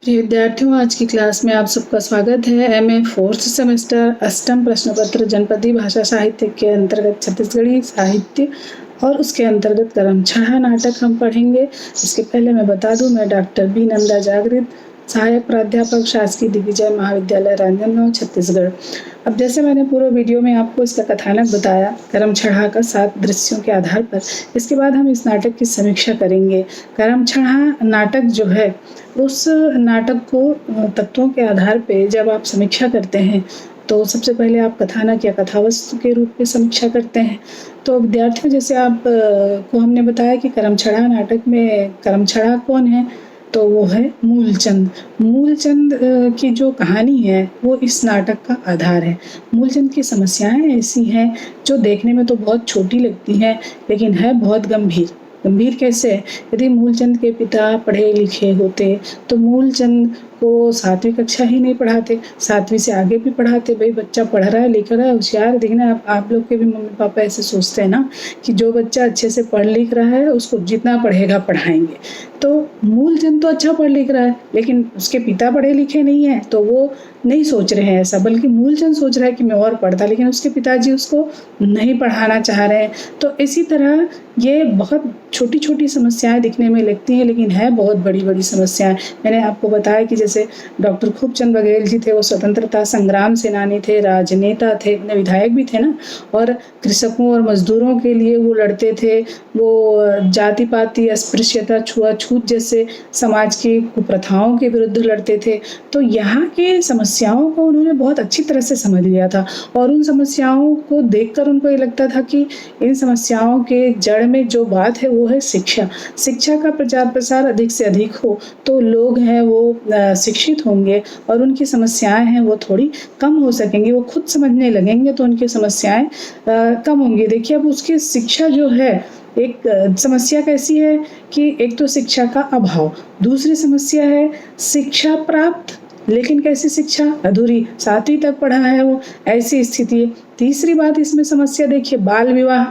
प्रिय विद्यार्थियों, आज की क्लास में आप सबका स्वागत है। एमए फोर्थ सेमेस्टर अष्टम प्रश्न पत्र जनपदी भाषा साहित्य के अंतर्गत छत्तीसगढ़ी साहित्य और उसके अंतर्गत करमछड़ा नाटक हम पढ़ेंगे। इसके पहले मैं बता दूं, मैं डॉक्टर बी नंदा जागृत, सहायक प्राध्यापक, शासकीय दिग्विजय महाविद्यालय रांजनगांव, छत्तीसगढ़। अब जैसे मैंने पूरे वीडियो में आपको इसका कथानक बताया करमछड़ा का 7 दृश्यों के आधार पर, इसके बाद हम इस नाटक की समीक्षा करेंगे। करमछड़ा नाटक जो है, उस नाटक को तत्वों के आधार पे जब आप समीक्षा करते हैं तो सबसे पहले आप कथानक या कथावस्तु के रूप में समीक्षा करते हैं। तो विद्यार्थियों, जैसे आप को हमने बताया कि करमछड़ा नाटक में करमछड़ा कौन है, तो वो है मूलचंद। मूलचंद की जो कहानी है वो इस नाटक का आधार है। मूलचंद की समस्याएं ऐसी हैं जो देखने में तो बहुत छोटी लगती हैं, लेकिन है बहुत गंभीर। गंभीर कैसे? यदि मूलचंद के पिता पढ़े लिखे होते तो मूलचंद को 7वीं कक्षा ही नहीं पढ़ाते, 7वीं से आगे भी पढ़ाते। भाई, बच्चा पढ़ रहा है, लिख रहा है, होशियार। देखना, आप लोग के भी मम्मी पापा ऐसे सोचते हैं ना कि जो बच्चा अच्छे से पढ़ लिख रहा है उसको जितना पढ़ेगा पढ़ाएंगे। तो मूलचंद तो अच्छा पढ़ लिख रहा है, लेकिन उसके पिता पढ़े लिखे नहीं है, तो वो नहीं सोच रहे हैं ऐसा, बल्कि मूलचंद सोच रहा है कि मैं और पढ़ता, लेकिन उसके पिताजी उसको नहीं पढ़ाना चाह रहे हैं। तो इसी तरह ये बहुत छोटी छोटी समस्याएं दिखने में लगती हैं, लेकिन है बहुत बड़ी बड़ी समस्याएं। मैंने आपको बताया कि जैसे डॉक्टर खूबचंद बघेल जी थे, वो स्वतंत्रता संग्राम सेनानी थे, राजनेता थे, विधायक भी थे ना, और कृषकों और मजदूरों के लिए वो लड़ते थे। वो जाति पाति, अस्पृश्यता, छुआछूत जैसे समाज की कुप्रथाओं के विरुद्ध लड़ते थे। तो यहाँ के समस्याओं को उन्होंने बहुत अच्छी तरह से समझ लिया था, और उन समस्याओं को देखकर उनको ये लगता था कि इन समस्याओं के जड़ में जो बात है वो है शिक्षा। शिक्षा का प्रचार प्रसार अधिक से अधिक हो तो लोग हैं वो शिक्षित होंगे और उनकी समस्याएं हैं वो थोड़ी कम हो सकेंगी। वो खुद समझने लगेंगे तो उनकी समस्याएं कम होंगी। देखिए, अब उसकी शिक्षा जो है, एक समस्या कैसी है कि एक तो शिक्षा का अभाव, दूसरी समस्या है शिक्षा प्राप्त, लेकिन कैसी शिक्षा? अधूरी, 7वीं तक पढ़ा है वो, ऐसी स्थिति है। तीसरी बात इसमें समस्या देखिए, बाल विवाह।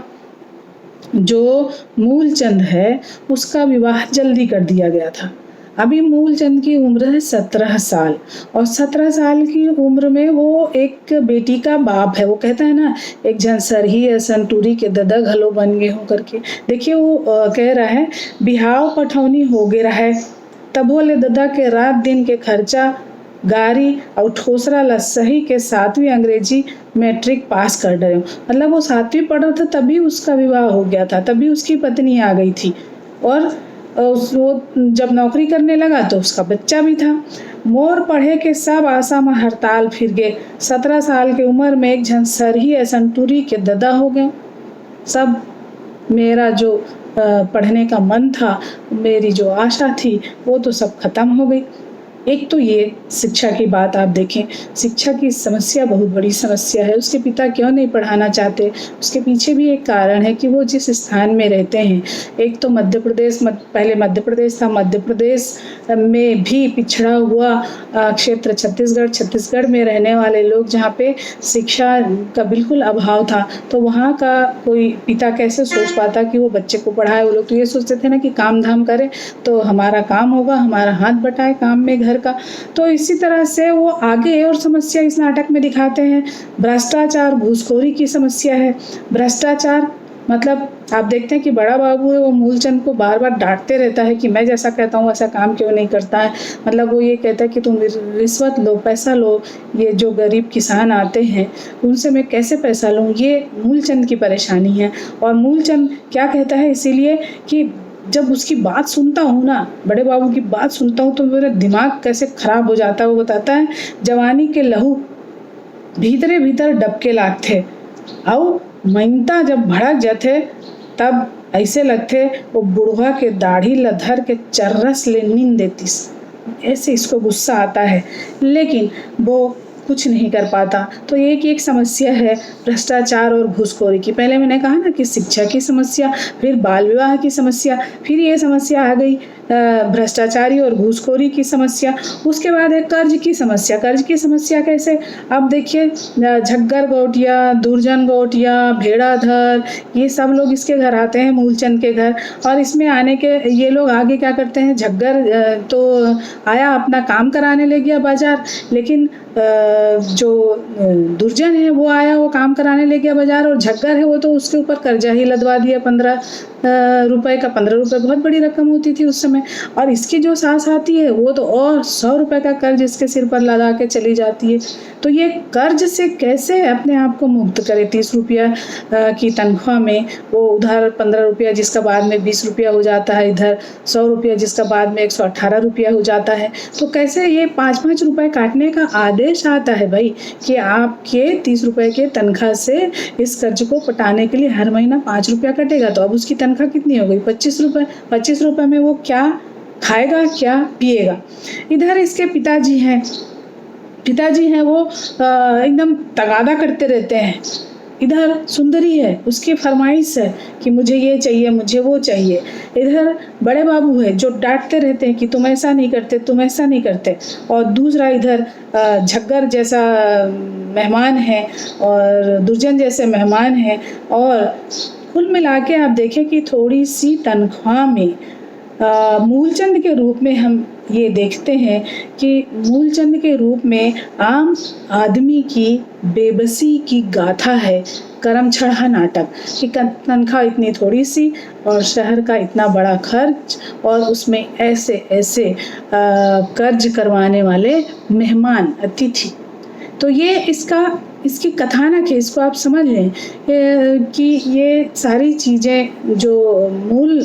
जो मूलचंद है उसका विवाह जल्दी कर दिया गया था। अभी मूलचंद की उम्र है 17 साल, और 17 साल की उम्र में वो एक बेटी का बाप है। वो कहता है ना, एक झंसरही असन टूरी के ददा घलो बन गे हो करके। देखिए, वो कह रहा है बिहाव पठौनी हो गे रहा है, तबो ले ददा के रात दिन के खर्चा गारी और ठोसरा ला सही के 7वीं अंग्रेजी मैट्रिक पास कर डरे। मतलब वो 7वीं पढ़ रहा था तभी उसका विवाह हो गया था, तभी उसकी पत्नी आ गई थी, और वो जब नौकरी करने लगा तो उसका बच्चा भी था। मोर पढ़े के सब आशा में हड़ताल फिर गए, 17 साल की उम्र में एक झंसरही एसंटूरी के ददा हो गए। सब मेरा जो पढ़ने का मन था, मेरी जो आशा थी, वो तो सब खत्म हो गई। एक तो ये शिक्षा की बात आप देखें, शिक्षा की समस्या बहुत बड़ी समस्या है। उसके पिता क्यों नहीं पढ़ाना चाहते? उसके पीछे भी एक कारण है कि वो जिस स्थान में रहते हैं, एक तो मध्य प्रदेश, पहले मध्य प्रदेश था, मध्य प्रदेश में भी पिछड़ा हुआ क्षेत्र छत्तीसगढ़ में रहने वाले लोग, जहाँ पे शिक्षा का बिल्कुल अभाव था, तो वहाँ का कोई पिता कैसे सोच पाता कि वो बच्चे को पढ़ाए? वो लोग तो ये सोचते थे ना कि काम धाम करें तो हमारा काम होगा, हमारा हाथ बटाए काम में घर का। तो इसी तरह से वो आगे और समस्या इस नाटक में दिखाते हैं। भ्रष्टाचार, घूसखोरी की समस्या है। भ्रष्टाचार मतलब आप देखते हैं कि बड़ा बाबू है, वो मूलचंद को बार बार डांटते रहता है कि मैं जैसा कहता हूँ वैसा काम क्यों नहीं करता है। मतलब वो ये कहता है कि तुम रिश्वत लो, पैसा लो, ये जो गरीब किसान आते हैं उनसे मैं कैसे पैसा लूँ, ये मूलचंद की परेशानी है। और मूलचंद क्या कहता है, इसीलिए कि जब उसकी बात सुनता हूँ ना, बड़े बाबू की बात सुनता हूँ, तो मेरा दिमाग कैसे खराब हो जाता है। वो बताता है, जवानी के लहू भीतरे भीतर डबके लागते, और महीनता जब भड़क जाते तब ऐसे लगते वो बुढ़वा के दाढ़ी लधर के चर्रस ले नींद देतीस। ऐसे इसको गुस्सा आता है, लेकिन वो कुछ नहीं कर पाता। तो ये कि एक समस्या है भ्रष्टाचार और घूसखोरी की। पहले मैंने कहा ना कि शिक्षा की समस्या, फिर बाल विवाह की समस्या, फिर ये समस्या आ गई भ्रष्टाचारी और घूसखोरी की समस्या। उसके बाद है कर्ज की समस्या। कर्ज की समस्या कैसे? अब देखिए झग्गर गौटिया, दुर्जन गौटिया, भेड़ाधर, ये सब लोग इसके घर आते हैं, मूलचंद के घर। और इसमें आने के ये लोग आगे क्या करते हैं, झग्गर तो आया अपना काम कराने ले गया बाजार, लेकिन जो दुर्जन है वो आया, वो काम कराने ले गया बाजार, और झग्गर है वो तो उसके ऊपर कर्जा ही लदवा दिया 15 रुपए का। 15 रुपए बहुत बड़ी रकम होती थी उस समय। और इसकी जो सास आती है वो तो और 100 रुपए का कर्ज इसके सिर पर लगा के चली जाती है। तो ये कर्ज से कैसे अपने आप को मुक्त करे? 30 रुपया की तनख्वाह में वो उधर 15 रुपया जिसका बाद में 20 रुपया हो जाता है, इधर 100 रुपया जिसका बाद में 118 रुपया हो जाता है। तो कैसे ये 5-5 रुपए काटने का आदेश आता है भाई कि आपके 30 रुपए के तनख्वाह से इस कर्ज को पटाने के लिए हर महीना 5 रुपया कटेगा। तो अब उसकी तनख्वाह कितनी हो गई? 25 रुपये। 25 रुपये में वो क्या खाएगा, क्या पिएगा? इधर इसके पिताजी हैं वो एकदम तगादा करते रहते हैं। इधर सुंदरी है, उसकी फरमाइश है कि मुझे ये चाहिए, मुझे वो चाहिए। इधर बड़े बाबू है जो डांटते रहते हैं कि तुम ऐसा नहीं करते, तुम ऐसा नहीं करते। और दूसरा इधर झग्गर जैसा मेहमान है और दुर्जन जैसे मेहमान हैं। और कुल मिला के आप देखें कि थोड़ी सी तनख्वाह में मूलचंद के रूप में हम ये देखते हैं कि मूलचंद के रूप में आम आदमी की बेबसी की गाथा है करमछड़ा नाटक कि तनख्वाह इतनी थोड़ी सी और शहर का इतना बड़ा खर्च, और उसमें ऐसे ऐसे कर्ज करवाने वाले मेहमान, अतिथि। तो ये इसकी कथानक है, इसको आप समझ लें कि ये सारी चीज़ें जो मूल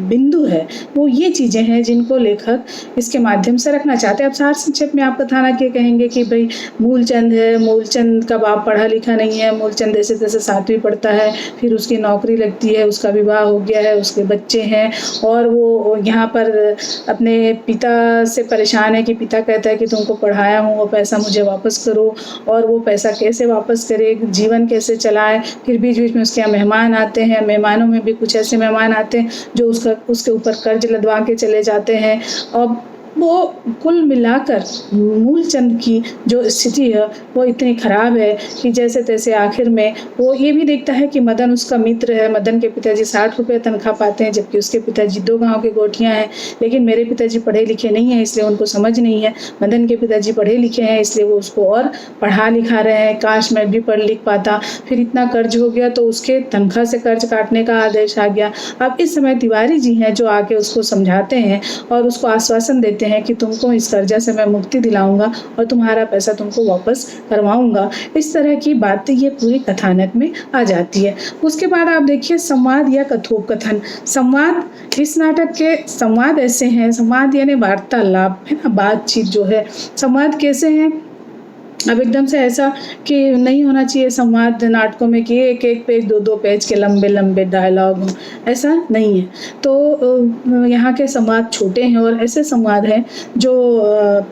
बिंदु है वो ये चीज़ें हैं जिनको लेखक इसके माध्यम से रखना चाहते हैं। अब सार संक्षेप में आप कथानक ये कहेंगे कि भाई मूलचंद है, मूलचंद का बाप पढ़ा लिखा नहीं है, मूलचंद ऐसे तैसे 7वीं पढ़ता है, फिर उसकी नौकरी लगती है, उसका विवाह हो गया है, उसके बच्चे हैं, और वो यहाँ पर अपने पिता से परेशान है कि पिता कहता है कि तुमको पढ़ाया हूँ, वो पैसा मुझे वापस करो, और वो पैसा कैसे वापस करे, जीवन कैसे चलाए। फिर बीच बीच में उसके यहाँ मेहमान आते हैं, मेहमानों में भी कुछ ऐसे मेहमान आते हैं जो उसके ऊपर कर्ज लदवा के चले जाते हैं। और वो कुल मिलाकर मूलचंद की जो स्थिति है वो इतनी खराब है कि जैसे तैसे आखिर में वो ये भी देखता है कि मदन उसका मित्र है। मदन के पिताजी 60 रुपये तनख्वाह पाते हैं, जबकि उसके पिताजी 2 गांव के गोठियाँ हैं। लेकिन मेरे पिताजी पढ़े लिखे नहीं हैं, इसलिए उनको समझ नहीं है। मदन के पिताजी पढ़े लिखे हैं, इसलिए वो उसको और पढ़ा लिखा रहे हैं। काश मैं भी पढ़ लिख पाता। फिर इतना कर्ज हो गया तो उसके तनख्वाह से कर्ज काटने का आदेश आ गया। अब इस समय तिवारी जी हैं जो आके उसको समझाते हैं और उसको आश्वासन देते हैं कि तुमको इस कर्जा से मैं मुक्ति दिलाऊंगा और तुम्हारा पैसा तुमको वापस करवाऊंगा। इस तरह की बातें ये पूरी कथानक में आ जाती है। उसके बाद आप देखिए संवाद या कथोपकथन। संवाद, इस नाटक के संवाद ऐसे हैं, संवाद यानी वार्तालाप है ना, बातचीत जो है। संवाद कैसे हैं? अब एकदम से ऐसा कि नहीं होना चाहिए संवाद नाटकों में कि एक एक पेज 2-2 पेज के लंबे लंबे डायलॉग हों, ऐसा नहीं है। तो यहाँ के संवाद छोटे हैं और ऐसे संवाद हैं जो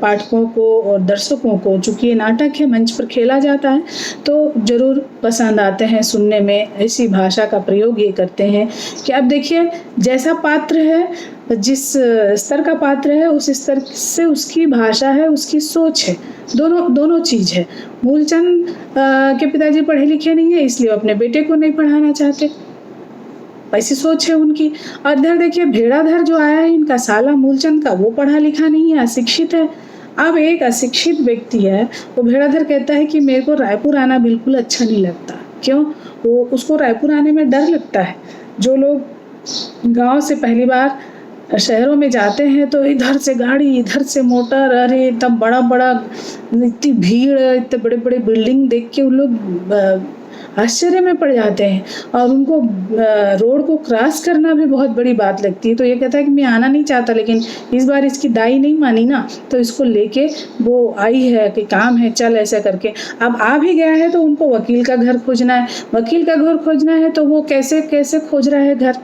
पाठकों को और दर्शकों को, चूँकि ये नाटक है, मंच पर खेला जाता है, तो ज़रूर पसंद आते हैं सुनने में। ऐसी भाषा का प्रयोग ये करते हैं कि अब देखिए जैसा पात्र है, जिस स्तर का पात्र है, उस स्तर से उसकी भाषा है, उसकी सोच है, दोनों चीज़ है। मूलचंद के पिताजी पढ़े लिखे नहीं है, इसलिए वो अपने बेटे को नहीं पढ़ाना चाहते, ऐसी सोच है उनकी। और इधर देखिए भेड़ाधर जो आया है, इनका साला मूलचंद का, वो पढ़ा लिखा नहीं है, अशिक्षित है। अब एक अशिक्षित व्यक्ति है, वो भेड़ाधर कहता है कि मेरे को रायपुर आना बिल्कुल अच्छा नहीं लगता। क्यों? वो उसको रायपुर आने में डर लगता है। जो लोग गाँव से पहली बार शहरों में जाते हैं तो इधर से गाड़ी, इधर से मोटर, अरे इतना बड़ा बड़ा, इतनी भीड़, इतने बड़े बड़े बिल्डिंग देख के उन लोग आश्चर्य में पड़ जाते हैं और उनको रोड को क्रॉस करना भी बहुत बड़ी बात लगती है। तो ये कहता है कि मैं आना नहीं चाहता, लेकिन इस बार इसकी दाई नहीं मानी ना, तो इसको लेके वो आई है कि काम है, चल ऐसा करके। अब आ भी गया है तो उनको वकील का घर खोजना है। वकील का घर खोजना है तो वो कैसे कैसे खोज रहा है घर,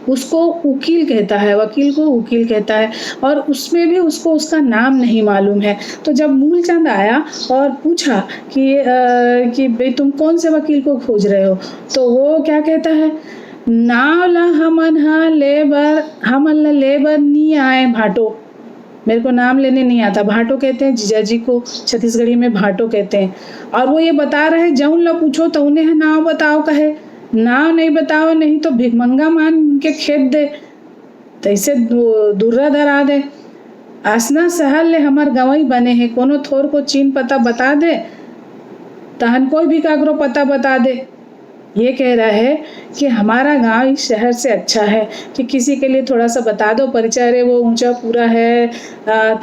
उसको वकील कहता है, वकील को वकील कहता है, और उसमें भी उसको उसका नाम नहीं मालूम है। तो जब मूलचंद आया और पूछा कि भाई तुम कौन से वकील को खोज रहे हो, तो वो क्या कहता है नाव ला हमन ह लेबर, हमन ला लेबर नहीं आए भाटो, मेरे को नाम लेने नहीं आता। भाटो कहते हैं जीजा जी को, छत्तीसगढ़ी में भाटो कहते हैं। और वो ये बता रहे जौन ला पूछो तो उन्हें नाव बताओ कहे, नाव नहीं बताओ नहीं तो भिखमंगा मान के खेत दे, तैसे दुर्रा धरा दे। आसना सहल ले हमर गवई बने हैं, कोनो थोर को चीन पता बता दे, तहन कोई भी काकरो पता बता दे। ये कह रहा है कि हमारा गांव इस शहर से अच्छा है कि किसी के लिए थोड़ा सा बता दो परिचय, अरे वो ऊंचा पूरा है,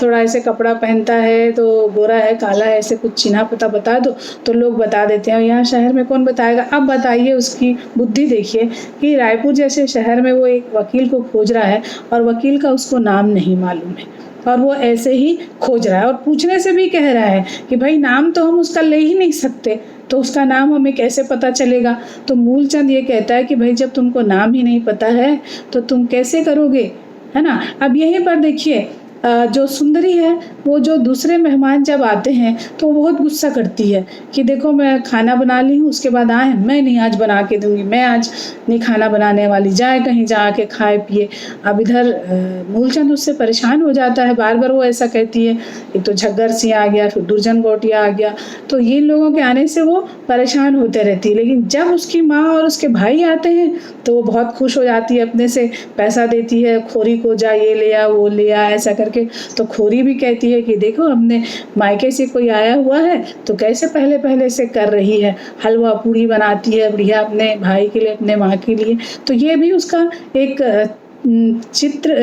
थोड़ा ऐसे कपड़ा पहनता है, तो गोरा है काला है, ऐसे कुछ चिन्हा पता बता दो तो लोग बता देते हैं। यहाँ शहर में कौन बताएगा। अब बताइए उसकी बुद्धि देखिए कि रायपुर जैसे शहर में वो एक वकील को खोज रहा है और वकील का उसको नाम नहीं मालूम है और वो ऐसे ही खोज रहा है और पूछने से भी कह रहा है कि भाई नाम तो हम उसका ले ही नहीं सकते, तो उसका नाम हमें कैसे पता चलेगा। तो मूलचंद ये कहता है कि भाई जब तुमको नाम ही नहीं पता है तो तुम कैसे करोगे, है ना। अब यहीं पर देखिए जो सुंदरी है वो जो दूसरे मेहमान जब आते हैं तो वो बहुत गुस्सा करती है कि देखो मैं खाना बना ली हूँ, उसके बाद आए मैं नहीं आज बना के दूंगी, मैं आज नहीं खाना बनाने वाली, जाए कहीं जाके खाए पिए। अब इधर मूलचंद उससे परेशान हो जाता है, बार बार वो ऐसा कहती है। एक तो झग्गर सिंह आ गया, फिर दुर्जन गोटिया आ गया, तो ये लोगों के आने से वो परेशान होते रहती है। लेकिन जब उसकी माँ और उसके भाई आते हैं तो वो बहुत खुश हो जाती है, अपने से पैसा देती है खोरी को, जा ये ले आ वो ले आ ऐसा करके। तो खोरी भी कहती है कि देखो हमने मायके से कोई आया हुआ है तो कैसे पहले पहले से कर रही है, हलवा पूड़ी बनाती है बढ़िया अपने भाई के लिए अपने माँ के लिए। तो ये भी उसका एक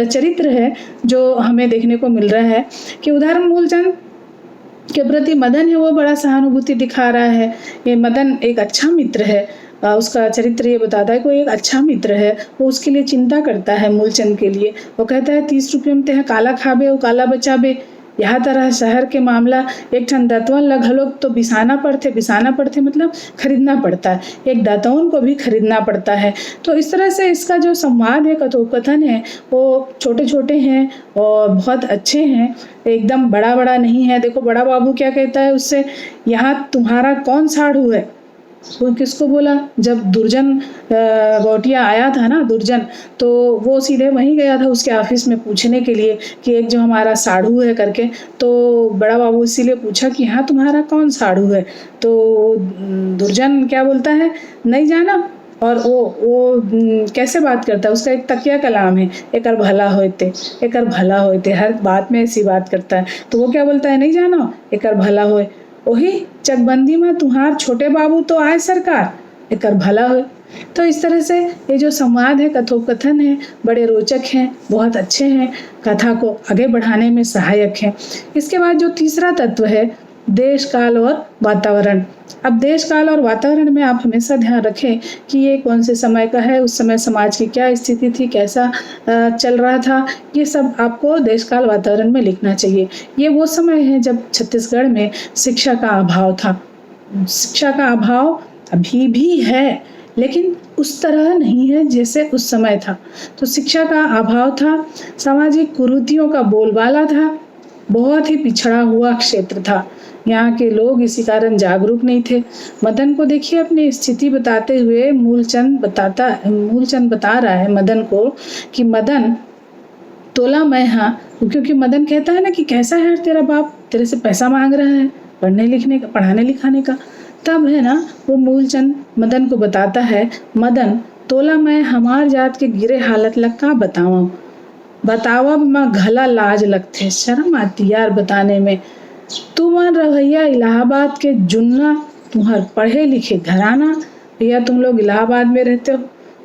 चरित्र है जो हमें देखने को मिल रहा है कि उधर मूलचंद के प्रति मदन है वो बड़ा सहानुभूति दिखा रहा है। ये मदन एक अच्छा मित्र है, उसका चरित्र ये बताता है कोई एक अच्छा मित्र है, वो उसके लिए चिंता करता है मूलचंद के लिए। वो कहता है 30 रुपये में ते काला खाबे वो काला बचाबे। यहाँ तरह शहर के मामला एक ठन दतवन लगलोग तो बिसाना पड़ते मतलब खरीदना पड़ता है, एक दातौन को भी खरीदना पड़ता है। तो इस तरह से इसका जो संवाद है, कथोपकथन है, वो छोटे छोटे हैं और बहुत अच्छे हैं, एकदम बड़ा बड़ा नहीं है। देखो बड़ा बाबू क्या कहता है उससे, यहाँ तुम्हारा कौन साढ़ू है, वो किसको बोला, जब दुर्जन गोटिया आया था ना दुर्जन, तो वो सीधे वहीं गया था उसके ऑफिस में पूछने के लिए कि एक जो हमारा साढ़ू है करके। तो बड़ा बाबू इसीलिए पूछा कि हाँ तुम्हारा कौन साढ़ू है, तो दुर्जन क्या बोलता है, नहीं जाना। और वो कैसे बात करता है, उसका एक तकिया कलाम है, एकर भला होते, हर बात में ऐसी बात करता है। तो वो क्या बोलता है, नहीं जानो एकर भला होए, वही चकबंदी में तुहार छोटे बाबू तो आए सरकार, एकर भला हो। तो इस तरह से ये जो संवाद है, कथोपकथन है, बड़े रोचक हैं, बहुत अच्छे हैं, कथा को आगे बढ़ाने में सहायक हैं। इसके बाद जो तीसरा तत्व है देश काल और वातावरण। अब देश काल और वातावरण में आप हमेशा ध्यान रखें कि ये कौन से समय का है, उस समय समाज की क्या स्थिति थी, कैसा चल रहा था, ये सब आपको देश काल वातावरण में लिखना चाहिए। ये वो समय है जब छत्तीसगढ़ में शिक्षा का अभाव था। शिक्षा का अभाव अभी भी है लेकिन उस तरह नहीं है जैसे उस समय था। तो शिक्षा का अभाव था, सामाजिक कुरीतियों का बोलबाला था, बहुत ही पिछड़ा हुआ क्षेत्र था, यहाँ के लोग इसी कारण जागरूक नहीं थे। मदन को देखिए अपनी स्थिति बताते हुए मूलचंद बता रहा है मदन को कि मदन तोला मैं हाँ, क्योंकि मदन कहता है ना कि कैसा है तेरा बाप, तेरे से पैसा मांग रहा है पढ़ाने लिखाने का। तब है ना वो मूलचंद मदन को बताता है, मदन तोला मैं हमार जात के गिरे हालत लग का बतावा मैं घला लाज लगते, शर्म आती यार बताने में। तुमन रवैया इलाहाबाद के जुन्ना, तुम्हार पढ़े लिखे घराना, भैया तुम लोग इलाहाबाद में रहते हो,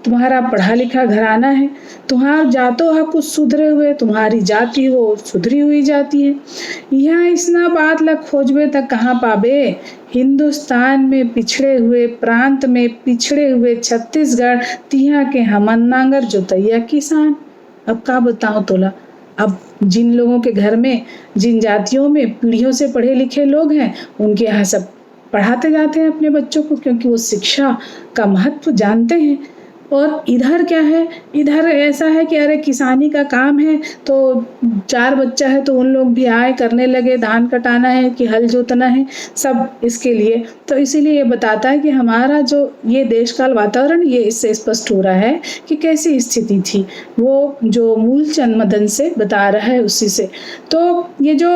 तुम्हारा पढ़ा लिखा घराना है, तुम्हार जातो है कुछ सुधरे हुए, तुम्हारी जाति हो सुधरी हुई जाती है। यहाँ इसना बात लग खोजबे तक कहाँ पाबे, हिंदुस्तान में पिछड़े हुए प्रांत में पिछड़े हुए छत्तीसगढ़, तिहा के हमन नांगर जोतैया किसान। अब का बताओ तोला, अब जिन लोगों के घर में, जिन जातियों में पीढ़ियों से पढ़े लिखे लोग हैं, उनके यहाँ सब पढ़ाते जाते हैं अपने बच्चों को, क्योंकि वो शिक्षा का महत्व जानते हैं। और इधर क्या है, इधर ऐसा है कि अरे किसानी का काम है तो 4 बच्चा है तो उन लोग भी आए करने लगे, धान कटाना है कि हल जोतना है, सब इसके लिए। तो इसीलिए ये बताता है कि हमारा जो ये देश काल वातावरण, ये इससे स्पष्ट हो रहा है कि कैसी स्थिति थी, वो जो मूलचंद मदन से बता रहा है उसी से। तो ये जो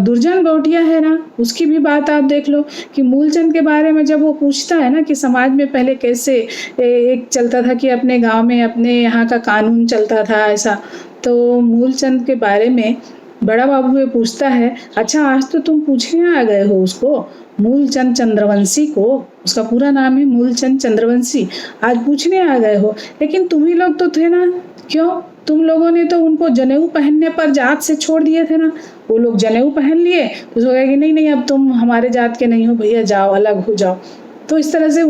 दुर्जन गौटिया है ना, उसकी भी बात आप देख लो कि मूलचंद के बारे में जब वो पूछता है ना कि समाज में पहले कैसे एक चलता था कि अपने गांव में अपने यहाँ का कानून चलता था ऐसा, तो मूलचंद के बारे में बड़ा बाबू ये पूछता है, अच्छा आज तो तुम पूछने आ गए हो उसको, मूलचंद चंद्रवंशी को, उसका पूरा नाम है मूलचंद चंद्रवंशी, आज पूछने आ गए हो, लेकिन तुम ही लोग तो थे ना, क्यों तुम लोगों ने तो उनको जनेऊ पहनने पर जात से छोड़ दिए थे ना, वो लोग जनेऊ पहन लिए, उसको कहा कि नहीं नहीं अब तुम हमारे जात के नहीं हो भैया, जाओ अलग हो जाओ। तो इस तरह से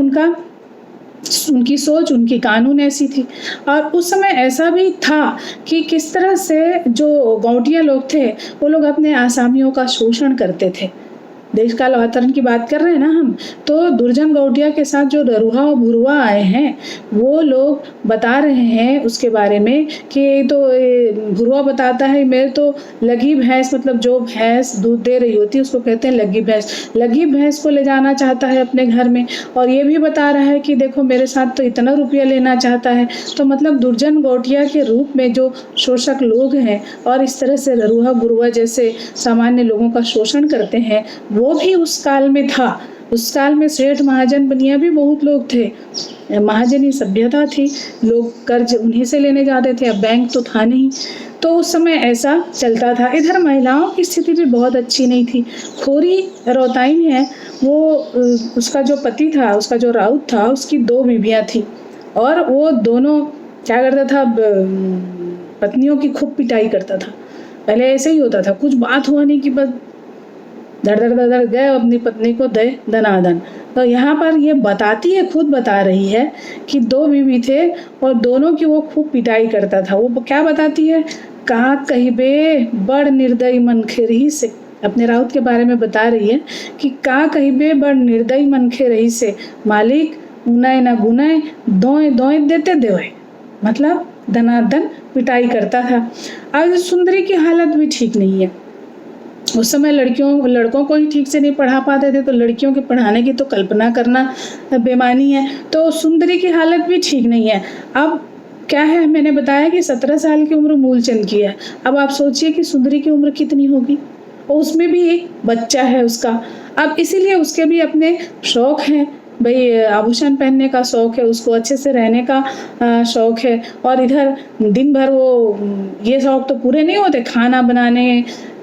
उनकी सोच, उनकी कानून ऐसी थी। और उस समय ऐसा भी था कि किस तरह से जो गौटिया लोग थे वो लोग अपने आसामियों का शोषण करते थे। देश काल वातावरण की बात कर रहे हैं ना हम, तो दुर्जन गौटिया के साथ जो ररुहा और भुरुआ आए हैं वो लोग बता रहे हैं उसके बारे में कि तो भुरुआ बताता है मेरे तो लगी भैंस, मतलब जो भैंस दूध दे रही होती है उसको कहते हैं लगी भैंस, लगी भैंस को ले जाना चाहता है अपने घर में, और ये भी बता रहा है कि देखो मेरे साथ तो इतना रुपया लेना चाहता है। तो मतलब दुर्जन गौटिया के रूप में जो शोषक लोग हैं और इस तरह से ररुहा भुरुआ जैसे सामान्य लोगों का शोषण करते हैं, वो भी उस काल में था। उस काल में सेठ महाजन बनिया भी बहुत लोग थे, महाजनी सभ्यता थी, लोग कर्ज उन्हीं से लेने जाते थे, अब बैंक तो था नहीं, तो उस समय ऐसा चलता था। इधर महिलाओं की स्थिति भी बहुत अच्छी नहीं थी। खोरी रौताइन है, वो उसका जो पति था, उसका जो राउत था, उसकी 2 बीवियाँ थी और वो दोनों क्या करता था, पत्नियों की खूब पिटाई करता था। पहले ऐसे ही होता था, कुछ बात हुआ नहीं कि बस धड़ धड़ धड़ धड़ गए अपनी पत्नी को दे दनादन। तो यहाँ पर ये बताती है, खुद बता रही है कि 2 बीवी थे और दोनों की वो खूब पिटाई करता था। वो क्या बताती है, का कहिबे बड़ निर्दयी मनखे रही से, अपने राउत के बारे में बता रही है कि का कहिबे बड़ निर्दयी मनखे रही से, मालिक उनय न गुनय दोय दोय देते देवे, मतलब दनादन पिटाई करता था। आज सुंदरी की हालत भी ठीक नहीं है। उस समय लड़कों को ही ठीक से नहीं पढ़ा पाते थे, तो लड़कियों के पढ़ाने की तो कल्पना करना बेमानी है। तो सुंदरी की हालत भी ठीक नहीं है। अब क्या है, मैंने बताया कि 17 साल की उम्र मूलचंद की है। अब आप सोचिए कि सुंदरी की उम्र कितनी होगी, और उसमें भी एक बच्चा है उसका। अब इसीलिए उसके भी अपने शौक हैं, भाई आभूषण पहनने का शौक है उसको, अच्छे से रहने का शौक है, और इधर दिन भर वो ये शौक तो पूरे नहीं होते,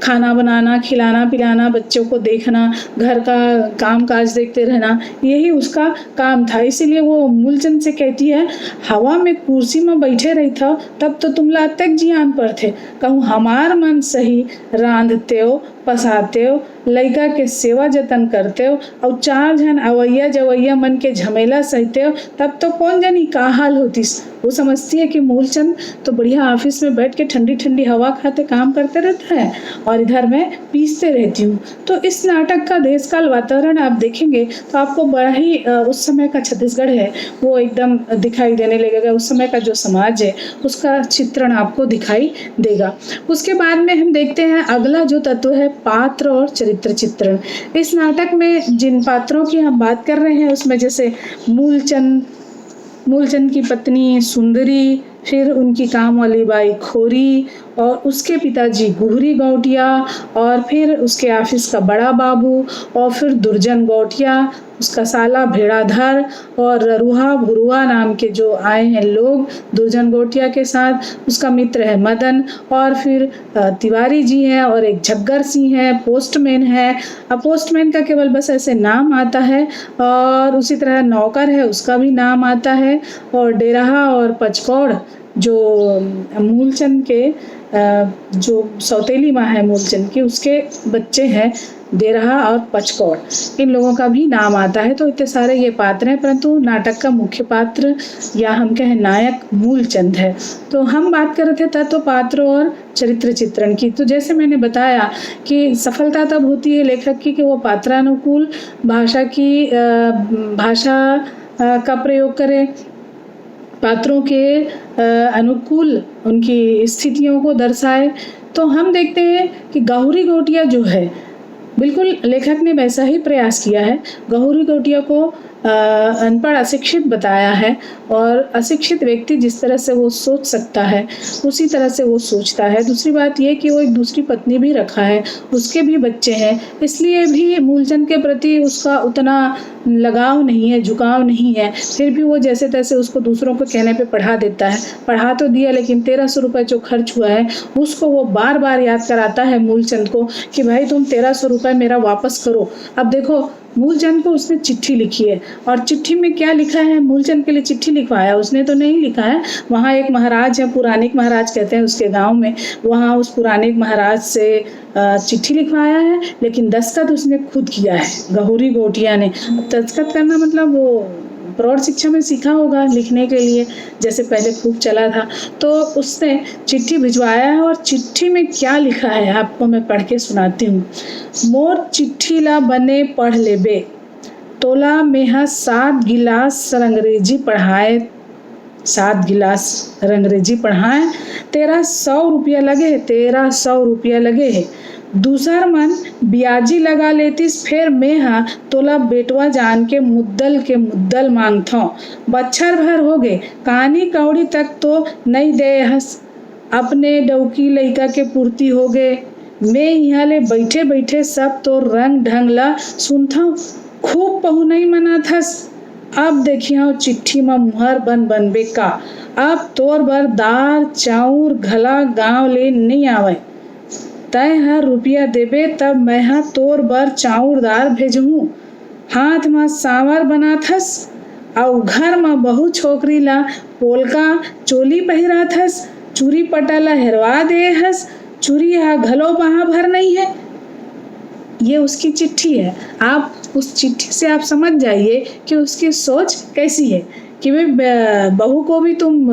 खाना बनाना, खिलाना पिलाना, बच्चों को देखना, घर का काम काज देखते रहना, यही उसका काम था। इसीलिए वो मूलचंद से कहती है, हवा में कुर्सी में बैठे रही था तब तो तुम लातक जियान पर थे, कहूँ हमार मन सही रांधते हो पसाते हो, लड़का के सेवा जतन करते हो, और 4 जन अवैया जवैया मन के झमेला सहते हो, तब तो कौन जानी का हाल होती। वो समझती है कि मूलचंद तो बढ़िया ऑफिस में बैठ के ठंडी ठंडी हवा खाते काम करते रहता है और इधर मैं पीसते रहती हूँ। तो इस नाटक का देश काल वातावरण आप देखेंगे तो आपको बड़ा ही उस समय का छत्तीसगढ़ है वो एकदम दिखाई देने लगेगा। उस समय का जो समाज है उसका चित्रण आपको दिखाई देगा। उसके बाद में हम देखते हैं अगला जो तत्व है, पात्र और चरित्र चित्रण। इस नाटक में जिन पात्रों की हम बात कर रहे हैं उसमें जैसे मूलचंद की पत्नी सुंदरी, फिर उनकी काम वाली बाई खोरी, और उसके पिताजी गुहरी गौटिया, और फिर उसके ऑफिस का बड़ा बाबू, और फिर दुर्जन गौटिया, उसका साला भेड़ाधर, और ररुहा भुरुआ नाम के जो आए हैं लोग दुर्जन गौटिया के साथ, उसका मित्र है मदन, और फिर तिवारी जी हैं, और एक झग्गर सिंह है, पोस्टमैन है। अब पोस्टमैन का केवल बस ऐसे नाम आता है, और उसी तरह नौकर है उसका भी नाम आता है, और डेरहा और पचकौड़ जो मूलचंद के जो सौतेली माँ है मूलचंद की, उसके बच्चे हैं डेरहा और पचकौड़, इन लोगों का भी नाम आता है। तो इतने सारे ये पात्र हैं, परंतु नाटक का मुख्य पात्र या हम कहें नायक मूलचंद है। तो हम बात कर रहे थे तत्व, पात्र और चरित्र चित्रण की। तो जैसे मैंने बताया कि सफलता तब होती है लेखक की कि वो पात्रानुकूल भाषा का प्रयोग करे, पात्रों के अनुकूल उनकी स्थितियों को दर्शाए। तो हम देखते हैं कि गौरी गोटिया जो है, बिल्कुल लेखक ने वैसा ही प्रयास किया है। गौरी गोटिया को अनपढ़ अशिक्षित बताया है, और अशिक्षित व्यक्ति जिस तरह से वो सोच सकता है उसी तरह से वो सोचता है। दूसरी बात ये कि वो एक दूसरी पत्नी भी रखा है, उसके भी बच्चे हैं, इसलिए भी मूलचंद के प्रति उसका उतना लगाव नहीं है, झुकाव नहीं है। फिर भी वो जैसे तैसे उसको दूसरों को कहने पे पढ़ा देता है। पढ़ा तो दिया, लेकिन 1300 रुपये जो खर्च हुआ है उसको वो बार बार याद कराता है मूलचंद को कि भाई तुम 1300 रुपये मेरा वापस करो। अब देखो, मूलचंद को उसने चिट्ठी लिखी है, और चिट्ठी में क्या लिखा है? मूलचंद के लिए चिट्ठी लिखवाया उसने तो नहीं लिखा है। वहाँ एक महाराज है, पुराणिक महाराज कहते हैं उसके गांव में, वहाँ उस पुराणिक महाराज से चिट्ठी लिखवाया है, लेकिन दस्तखत उसने खुद किया है, गौरी गोटिया ने। दस्तखत करना मतलब वो प्रौढ़ शिक्षा में सीखा होगा लिखने के लिए, जैसे पहले खूब चला था। तो उसने चिट्ठी भिजवाया है, और चिट्ठी में क्या लिखा है आपको मैं पढ़ के सुनाती हूँ। मोर चिट्ठी ला बने पढ़ लेबे, तोला मेहा 7 गिलास अंग्रेजी पढ़ाए, 7 गिलास अंग्रेजी पढ़ाए, 1300 रुपया लगे, 1300 रुपया लगे है। दूसर मन ब्याजी लगा लेतीस, फिर मेहा तोला बेटवा जान के मुद्दल मांगथो। बच्छर भर हो गए, कहानी कौड़ी तक तो नहीं दे हस, अपने डौकी लइका के पूर्ति हो गए। मैं यहाँ ले बैठे बैठे सब तो रंग ढंग ला सुनथो, खूब पहुनई मनाथस। अब देखियो चिट्ठी में मुहर बनबे का, अब तोर बर दार चाउर घला गाँव ले नहीं आवे। तय हर रुपया देबे तब मैं हा तोर बर चाउर दार भेजहूँ। हाथ में सांवर बनाथस, और घर में बहु छोकरी ला पोलका चोली पहिराथस, चूरी पटाला हेरवा दे हस, चूरी हा घलो बहा भर नहीं है। ये उसकी चिट्ठी है। आप उस चिट्ठी से आप समझ जाइए कि उसकी सोच कैसी है कि वे बहू को भी तुम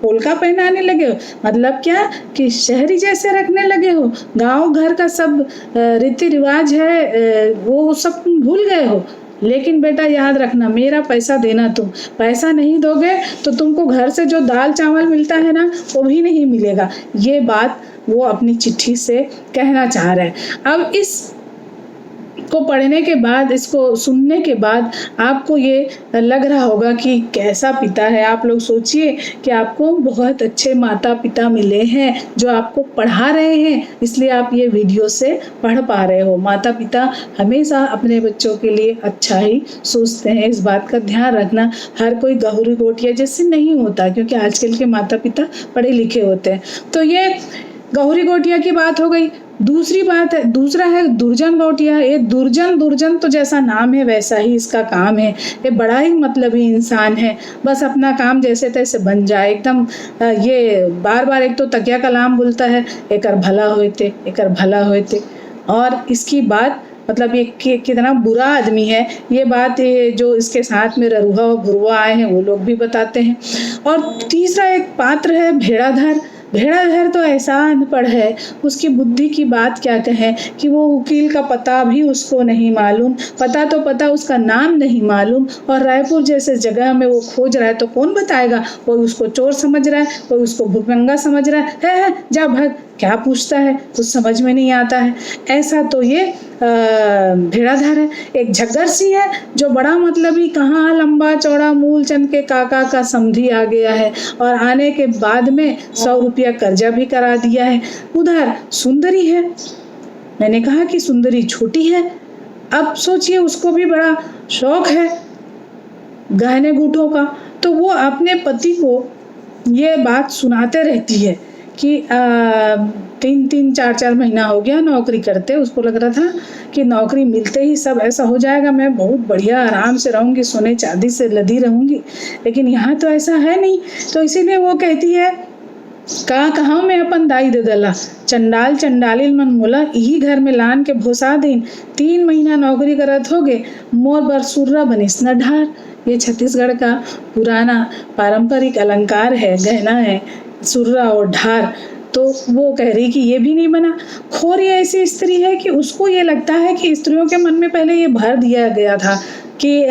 पोलका पहनाने लगे हो, मतलब क्या कि शहरी जैसे रखने लगे हो, गांव घर का सब रीति रिवाज है वो सब तुम भूल गए हो। लेकिन बेटा याद रखना, मेरा पैसा देना, तुम पैसा नहीं दोगे तो तुमको घर से जो दाल चावल मिलता है ना वो भी नहीं मिलेगा। ये बात वो अपनी चिट्ठी से कहना चाह रहे हैं। अब इस को पढ़ने के बाद, इसको सुनने के बाद आपको ये लग रहा होगा कि कैसा पिता है। आप लोग सोचिए कि आपको बहुत अच्छे माता पिता मिले हैं जो आपको पढ़ा रहे हैं, इसलिए आप ये वीडियो से पढ़ पा रहे हो। माता पिता हमेशा अपने बच्चों के लिए अच्छा ही सोचते हैं, इस बात का ध्यान रखना। हर कोई गौरी गोटिया जैसे नहीं होता, क्योंकि आजकल के माता पिता पढ़े लिखे होते हैं। तो ये गौरी गोटिया की बात हो गई। दूसरी बात है, दूसरा है दुर्जन गोटिया। ये दुर्जन तो जैसा नाम है वैसा ही इसका काम है। ये बड़ा ही मतलबी इंसान है, बस अपना काम जैसे तैसे बन जाए एकदम। ये बार बार एक तो तकिया कलाम बोलता है, एकर भला होते, एकर भला होते। और इसकी बात मतलब ये कितना बुरा आदमी है, ये बात जो इसके साथ में ररुआ और गुरुआ आए हैं वो लोग भी बताते हैं। और तीसरा एक पात्र है भेड़ाधर। भेड़ाधर तो ऐसा अनपढ़ है, उसकी बुद्धि की बात क्या कहें कि वो वकील का पता भी उसको नहीं मालूम, पता तो पता उसका नाम नहीं मालूम। और रायपुर जैसे जगह में वो खोज रहा है तो कौन बताएगा? कोई उसको चोर समझ रहा है, कोई उसको भुखमंगा समझ रहा है जा भाग, क्या पूछता है, कुछ समझ में नहीं आता है। ऐसा तो ये भेड़ाधर है। एक झग्गर सी है जो बड़ा मतलबी, कहाँ लंबा चौड़ा मूलचंद के काका का समधी आ गया है, और आने के बाद में 100 रुपया कर्जा भी करा दिया है। उधर सुंदरी है, मैंने कहा कि सुंदरी छोटी है। अब सोचिए उसको भी बड़ा शौक है गहने गूठों का, तो वो अपने पति को ये बात सुनाते रहती है कि 3-3, 4-4 महीना हो गया नौकरी करते। उसको लग रहा था कि नौकरी मिलते ही सब ऐसा हो जाएगा, मैं बहुत बढ़िया आराम से रहूंगी, सोने चांदी से लदी रहूंगी, लेकिन यहाँ तो ऐसा है नहीं। तो इसीलिए वो कहती है कहाँ में अपन दाई दे दला, चंडाल चंडालिल मन मोला यही घर में लान के भोसा दिन। 3 महीना नौकरी करत हो गए, मोर बर सुर्रा बनिस न ढार। ये छत्तीसगढ़ का पुराना पारंपरिक अलंकार है, गहना है, सुर्रा और ढार। तो वो कह रही कि ये भी नहीं बना। खोरी ऐसी स्त्री है कि उसको ये लगता है कि स्त्रियों के मन में पहले ये भर दिया गया था कि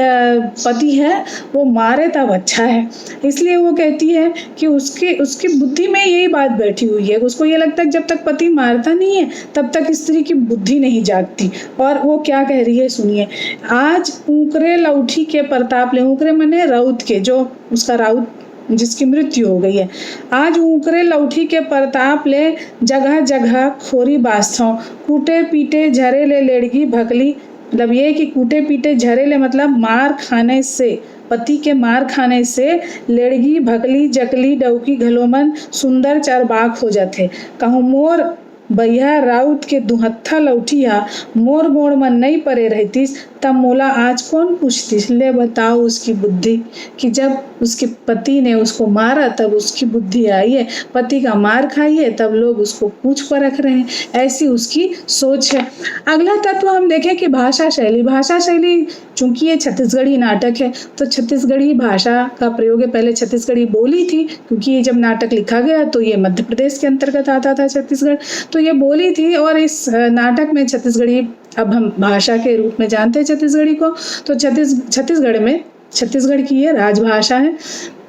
पति है वो मारे तब अच्छा है, इसलिए वो कहती है कि उसकी बुद्धि में यही बात बैठी हुई है। उसको ये लगता है जब तक पति मारता नहीं है तब तक स्त्री की बुद्धि नहीं जागती। और वो क्या कह रही है सुनिए, आज ऊकरे लौठी के प्रताप ले, ऊकरे मने राउत के, जो उसका राउत जिसकी मृत्यु हो गई है, आज ऊकरे लौठी के प्रताप ले जगह जगह खोरी बास्थों, कूटे पीटे झरे ले लेड़गी भकली। मतलब ये कि कूटे पीटे झरेले मतलब मार खाने से, पति के मार खाने से लेड़गी भकली जकली डौकी घलोमन सुंदर चरबाक हो जाते। कहूँ मोर भैया राउत के दुहत्था लौटिया मोर गोड़ मन नहीं परे रहतीस तब मोला आज कौन पूछतीस। ले बताओ उसकी बुद्धि कि जब उसके पति ने उसको मारा तब उसकी बुद्धि आई है, पति का मार खाई है तब लोग उसको पूछ पर रख रहे हैं, ऐसी उसकी सोच है। अगला तत्व हम देखें कि भाषा शैली। भाषा शैली चूंकि ये छत्तीसगढ़ी नाटक है तो छत्तीसगढ़ी भाषा का प्रयोग है। पहले छत्तीसगढ़ी बोली थी क्योंकि ये जब नाटक लिखा गया तो ये मध्य प्रदेश के अंतर्गत आता था छत्तीसगढ़, तो ये बोली थी। और इस नाटक में छत्तीसगढ़ी अब हम भाषा के रूप में जानते हैं छत्तीसगढ़ी को। तो छत्तीसगढ़ में छत्तीसगढ़ की ये राजभाषा है।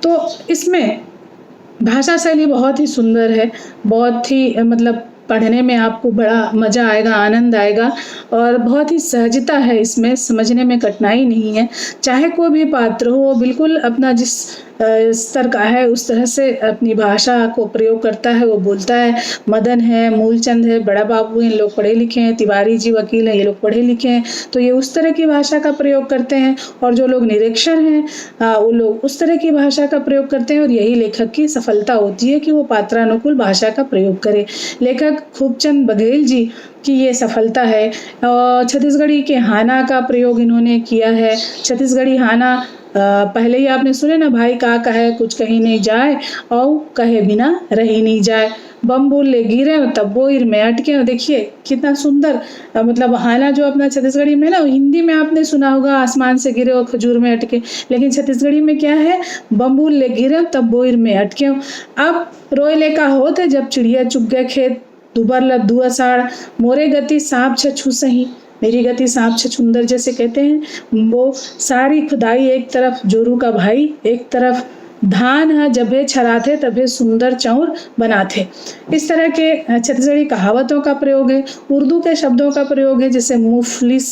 तो इसमें भाषा शैली बहुत ही सुंदर है, बहुत ही मतलब पढ़ने में आपको बड़ा मज़ा आएगा, आनंद आएगा और बहुत ही सहजता है इसमें, समझने में कठिनाई नहीं है। चाहे कोई भी पात्र हो बिल्कुल अपना जिस स्तर का है उस तरह से अपनी भाषा को प्रयोग करता है, वो बोलता है। मदन है, मूलचंद है, बड़ा बाबू हैं, लोग पढ़े लिखे हैं, तिवारी जी वकील हैं, ये लोग पढ़े लिखे हैं, तो ये उस तरह की भाषा का प्रयोग करते हैं। और जो लोग निरक्षर हैं वो लोग उस तरह की भाषा का प्रयोग करते हैं। और यही लेखक की सफलता होती है कि वो पात्रानुकूल भाषा का प्रयोग करे। लेखक खूबचंद बघेल जी की ये सफलता है। छत्तीसगढ़ी के हाना का प्रयोग इन्होंने किया है। छत्तीसगढ़ी हाना पहले ही आपने सुने ना, भाई का कहे कुछ कहीं नहीं जाए और कहे बिना रही नहीं जाए, बम बोल ले गिरे तब वो इर में अटके। देखिए कितना सुंदर मतलब हाना जो अपना छत्तीसगढ़ी में ना, हिंदी में आपने सुना होगा आसमान से गिरे और खजूर में अटके, लेकिन छत्तीसगढ़ी में क्या है, बम बोल ले गिरे तब वो इर में अटके। अब रोय ले का होते जब चिड़िया चुग गए खेत, दुबर लद्दू असाड़ मोरे गति सांप छछू सही, मेरी गति सांप छछुंदर जैसे कहते हैं। वो सारी खुदाई एक तरफ जोरू का भाई, एक तरफ धान है जबे छराते तबे सुंदर चौर बनाते। इस तरह के छत्तीसगढ़ी कहावतों का प्रयोग है। उर्दू के शब्दों का प्रयोग है जैसे मुफलिस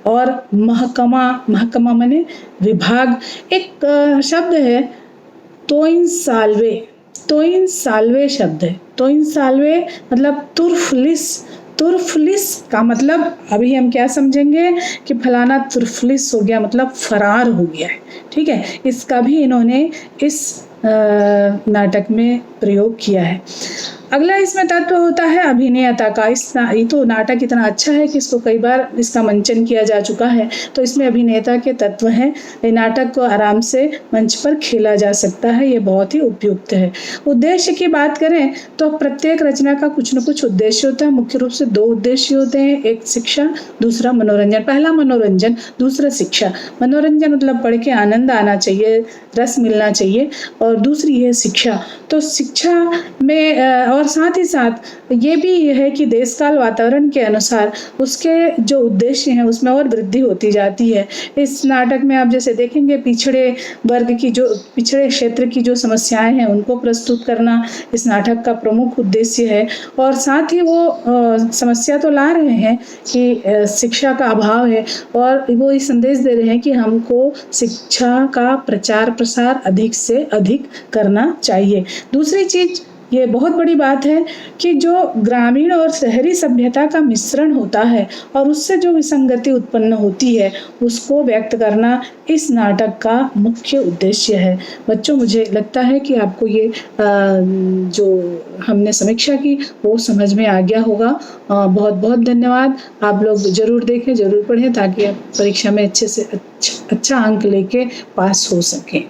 और महकमा, महकमा माने विभाग। एक शब्द है तोइन सालवे, तोइन सालवे शब्द है। तोइन सालवे मतलब तुर्फलिस, तुर्फलिस का मतलब अभी हम क्या समझेंगे कि फलाना तुर्फलिस हो गया, मतलब फरार हो गया है। ठीक है, इसका भी इन्होंने इस नाटक में प्रयोग किया है। अगला इसमें तत्व होता है अभिनेता का। ये तो नाटक इतना अच्छा है कि इसको कई बार इसका मंचन किया जा चुका है, तो इसमें अभिनेता के तत्व हैं। ये नाटक को आराम से मंच पर खेला जा सकता है, ये बहुत ही उपयुक्त है। उद्देश्य की बात करें तो प्रत्येक रचना का कुछ न कुछ उद्देश्य होता है। मुख्य रूप से दो उद्देश्य होते हैं, एक शिक्षा, दूसरा मनोरंजन। पहला मनोरंजन, दूसरा शिक्षा। मनोरंजन मतलब पढ़ के आनंद आना चाहिए, रस मिलना चाहिए, और दूसरी है शिक्षा। तो शिक्षा में और साथ ही साथ ये भी है कि देश काल वातावरण के अनुसार उसके जो उद्देश्य हैं उसमें और वृद्धि होती जाती है। इस नाटक में आप जैसे देखेंगे पिछड़े वर्ग की जो, पिछड़े क्षेत्र की जो समस्याएं हैं उनको प्रस्तुत करना इस नाटक का प्रमुख उद्देश्य है। और साथ ही वो समस्या तो ला रहे हैं कि शिक्षा का अभाव है, और वो ये संदेश दे रहे हैं कि हमको शिक्षा का प्रचार प्रसार अधिक से अधिक करना चाहिए। दूसरी चीज ये बहुत बड़ी बात है कि जो ग्रामीण और शहरी सभ्यता का मिश्रण होता है और उससे जो विसंगति उत्पन्न होती है उसको व्यक्त करना इस नाटक का मुख्य उद्देश्य है। बच्चों, मुझे लगता है कि आपको ये जो हमने समीक्षा की वो समझ में आ गया होगा। बहुत बहुत धन्यवाद। आप लोग जरूर देखें, जरूर पढ़ें ताकि आप परीक्षा में अच्छे से अच्छा अंक लेके पास हो सकें।